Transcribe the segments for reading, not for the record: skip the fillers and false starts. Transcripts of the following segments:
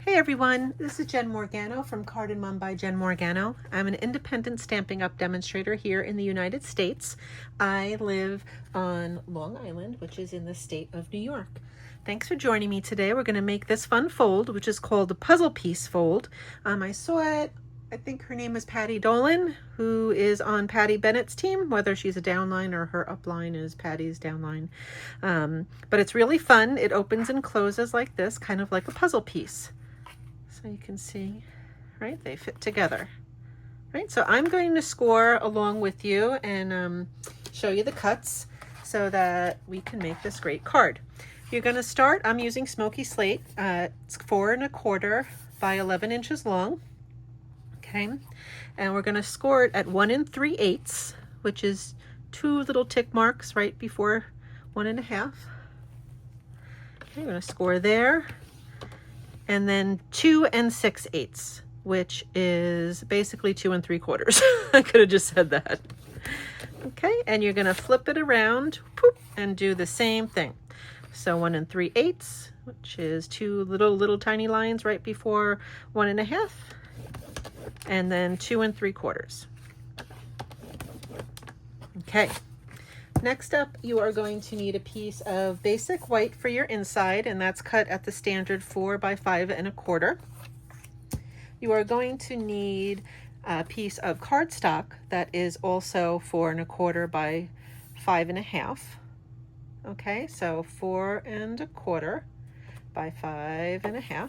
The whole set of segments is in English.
Hey everyone, this is Jen Morgano from Card and Mum by Jen Morgano. I'm an independent Stampin' Up! Demonstrator here in the United States. I live on Long Island, which is in the state of New York. Thanks for joining me today. We're going to make this fun fold, which is called the puzzle piece fold. I saw it, I think her name is Patty Dolan, who is on Patty Bennett's team, whether she's a downline or her upline is Patty's downline. But it's really fun. It opens and closes like this, kind of like a puzzle piece. So you can see, right, they fit together. Right, so I'm going to score along with you and show you the cuts so that we can make this great card. You're going to start, I'm using Smoky Slate. It's 4 1/4 by 11 inches long. Okay, and we're going to score it at 1 3/8, which is 2 little tick marks right before 1 1/2. Okay, we're going to score there. And then 2 6/8, which is basically 2 3/4. I could have just said that. Okay, and you're going to flip it around, poop, and do the same thing. So 1 3/8, which is 2 little tiny lines right before 1 1/2, and then 2 3/4. Okay. Next up, you are going to need a piece of basic white for your inside, and that's cut at the standard 4 by 5 1/4. You are going to need a piece of cardstock that is also 4 1/4 by 5 1/2. Okay, so 4 1/4 by 5 1/2.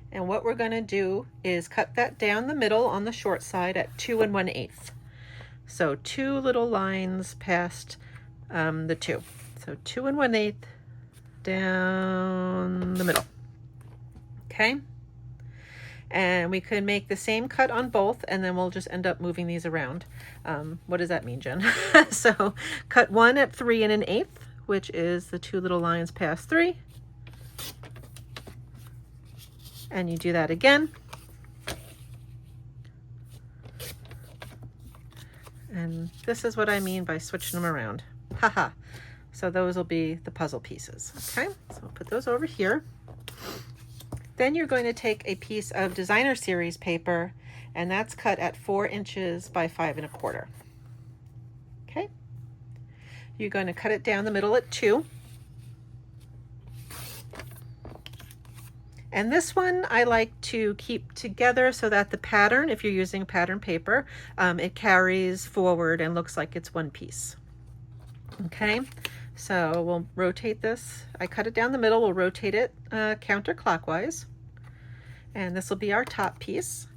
And what we're going to do is cut that down the middle on the short side at 2 1/8. So 2 little lines past the 2. So 2 1/8 down the middle. Okay. And we could make the same cut on both, and then we'll just end up moving these around. What does that mean, Jen? So cut 1 at 3 1/8, which is the 2 little lines past 3. And you do that again. And this is what I mean by switching them around. Haha. So those will be the puzzle pieces. Okay, so I'll put those over here. Then you're going to take a piece of designer series paper, and that's cut at 4 inches by 5 1/4. Okay, you're going to cut it down the middle at 2. And this one I like to keep together so that the pattern, if you're using pattern paper, it carries forward and looks like it's one piece. Okay, so we'll rotate this. I cut it down the middle, we'll rotate it counterclockwise. And this will be our top piece.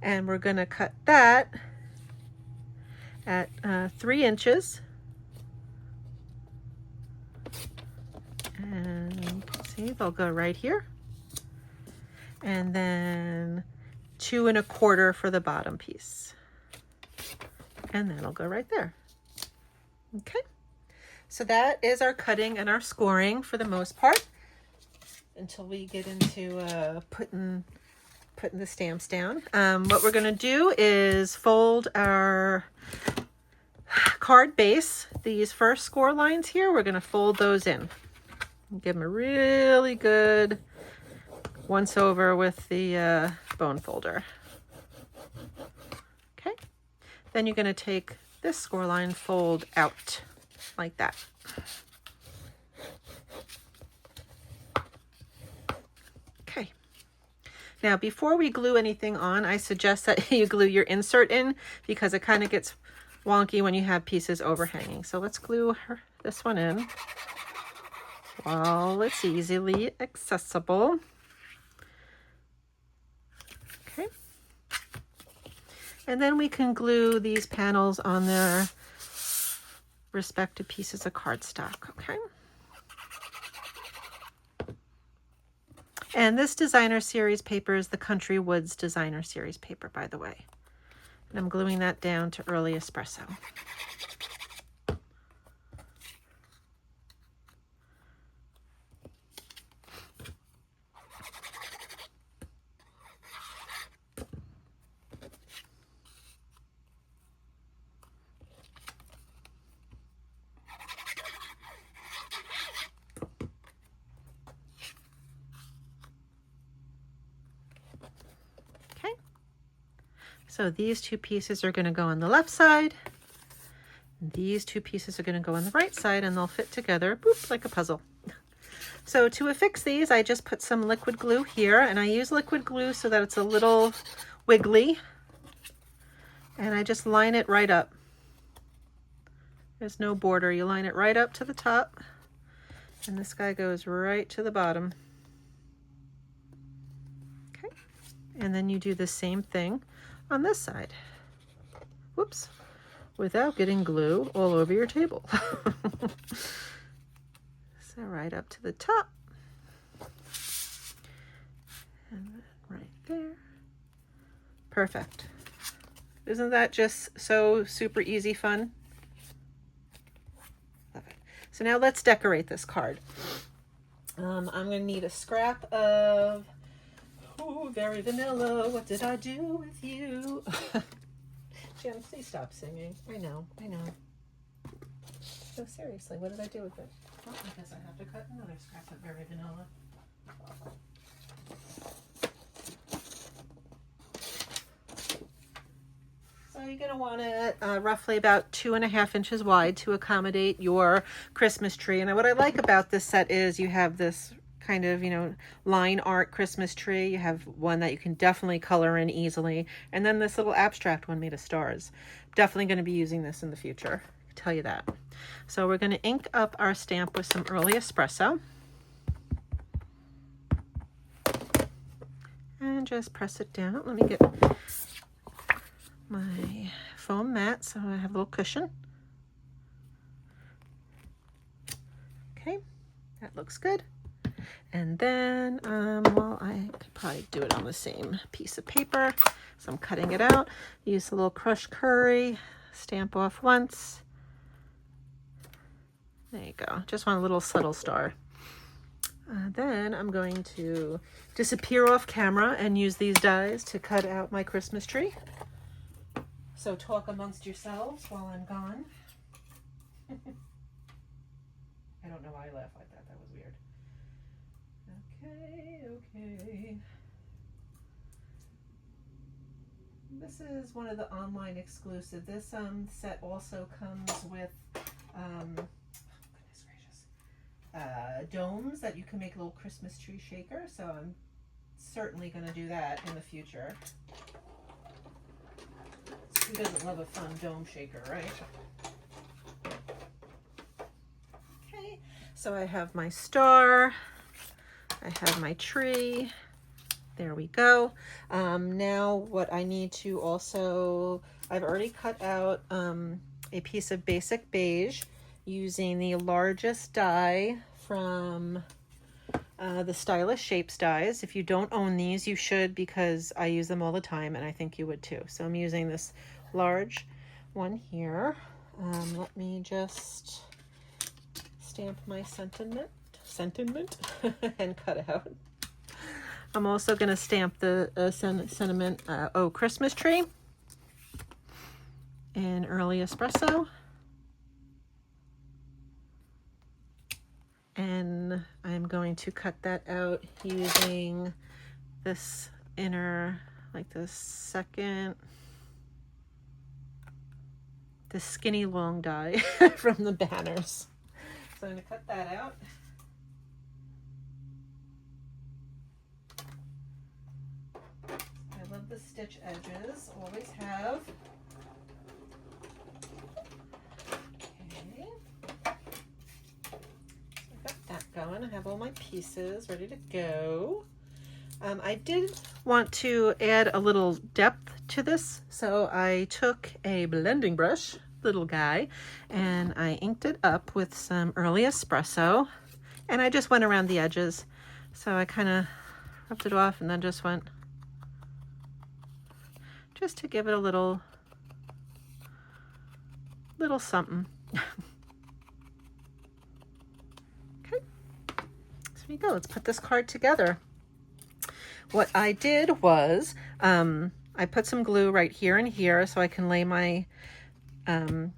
And we're going to cut that at 3 inches. And see, they'll go right here. And then 2 1/4 for the bottom piece. And that'll go right there. Okay, so that is our cutting and our scoring for the most part, until we get into putting the stamps down. What we're going to do is fold our card base. These first score lines here, we're going to fold those in. Give them a really good once over with the bone folder. Okay, then you're going to take this score line, fold out like that. Okay, now before we glue anything on, I suggest that you glue your insert in, because it kind of gets wonky when you have pieces overhanging. So let's glue this one in while it's easily accessible. Okay, and then we can glue these panels on their respective pieces of cardstock. Okay, and this designer series paper is the Country Woods designer series paper, by the way. And I'm gluing that down to Early Espresso. So these two pieces are going to go on the left side. These two pieces are going to go on the right side, and they'll fit together, boop, like a puzzle. So to affix these, I just put some liquid glue here, and I use liquid glue so that it's a little wiggly. And I just line it right up. There's no border. You line it right up to the top, and this guy goes right to the bottom. Okay, and then you do the same thing on this side. Whoops, without getting glue all over your table. So right up to the top, and then right there. Perfect. Isn't that just so super easy fun? Love it. So now let's decorate this card. I'm going to need a scrap of, oh, Very Vanilla, What Did I Do With You? Jen, please stop singing. I know. So seriously, what did I do with it? Well, I guess I have to cut another scrap of Very Vanilla. So you're going to want it roughly about 2.5 inches wide to accommodate your Christmas tree. And what I like about this set is you have this kind of, line art Christmas tree. You have one that you can definitely color in easily. And then this little abstract one made of stars. Definitely going to be using this in the future. I can tell you that. So we're going to ink up our stamp with some early espresso. And just press it down. Let me get my foam mat so I have a little cushion. Okay, that looks good. And then, well, I could probably do it on the same piece of paper. So I'm cutting it out. Use a little crushed curry, stamp off once. There you go. Just want a little subtle star. Then I'm going to disappear off camera and use these dies to cut out my Christmas tree. So talk amongst yourselves while I'm gone. I don't know why I laughed like that. That was weird. Okay. This is one of the online exclusive. This set also comes with goodness gracious, domes that you can make a little Christmas tree shaker. So I'm certainly going to do that in the future. Who doesn't love a fun dome shaker, right? Okay, so I have my star, I have my tree, there we go. Now what I need to also, I've already cut out a piece of basic beige using the largest die from the Stylish Shapes dies. If you don't own these, you should, because I use them all the time and I think you would too. So I'm using this large one here. Let me just stamp my sentiment and cut out. I'm also going to stamp the sentiment Oh Christmas Tree in early espresso. And I'm going to cut that out using this inner, like this skinny long die from the banners. So I'm going to cut that out. I love the stitch edges, always have. Okay. So I got that going. I have all my pieces ready to go. I did want to add a little depth to this, so I took a blending brush, little guy, and I inked it up with some early espresso, and I just went around the edges. So I kind of rubbed it off and then just went, just to give it a little something. Okay, so here you go. Let's put this card together. What I did was I put some glue right here and here so I can lay my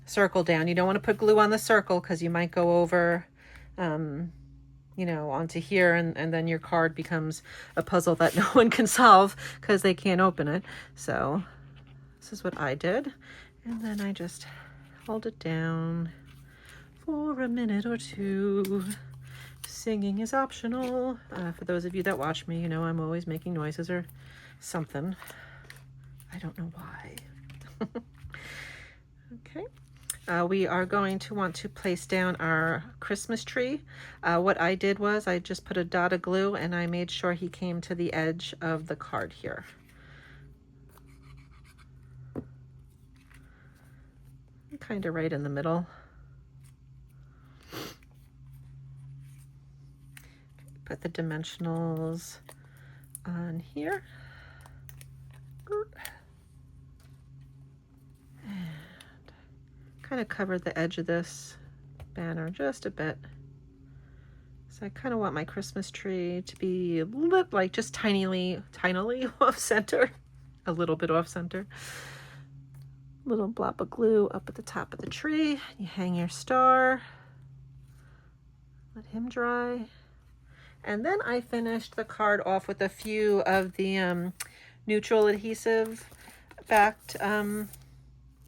circle down. You don't want to put glue on the circle because you might go over, onto here, and then your card becomes a puzzle that no one can solve because they can't open it. So This is what I did. And then I just hold it down for a minute or two. Singing is optional. For those of you that watch me, you know I'm always making noises or something. I don't know why. Okay. We are going to want to place down our Christmas tree. What I did was I just put a dot of glue and I made sure he came to the edge of the card here. Kind of right in the middle. Put the dimensionals on here. And kind of cover the edge of this banner just a bit. So I kind of want my Christmas tree to be like just tinily off center, a little bit off center. Little blob of glue up at the top of the tree. You hang your star. Let him dry. And then I finished the card off with a few of the neutral adhesive backed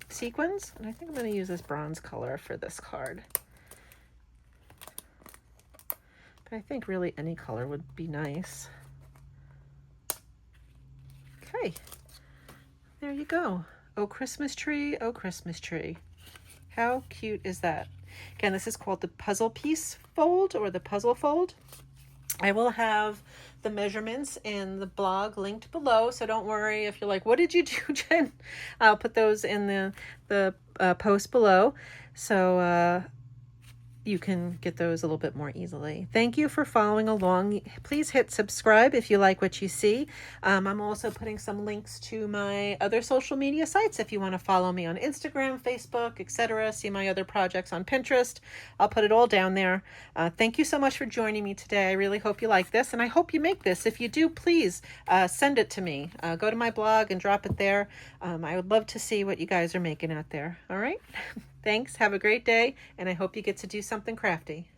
sequins. And I think I'm going to use this bronze color for this card. But I think really any color would be nice. Okay, there you go. Oh, Christmas tree, oh, Christmas tree. How cute is that? Again, this is called the puzzle piece fold or the puzzle fold. I will have the measurements in the blog linked below, so don't worry if you're like, what did you do, Jen? I'll put those in the post below, so you can get those a little bit more easily. Thank you for following along. Please hit subscribe if you like what you see. I'm also putting some links to my other social media sites if you want to follow me on Instagram, Facebook, etc. See my other projects on Pinterest. I'll put it all down there. Thank you so much for joining me today. I really hope you like this, and I hope you make this. If you do, please send it to me. Go to my blog and drop it there. I would love to see what you guys are making out there. All right? Thanks. Have a great day, and I hope you get to do something crafty.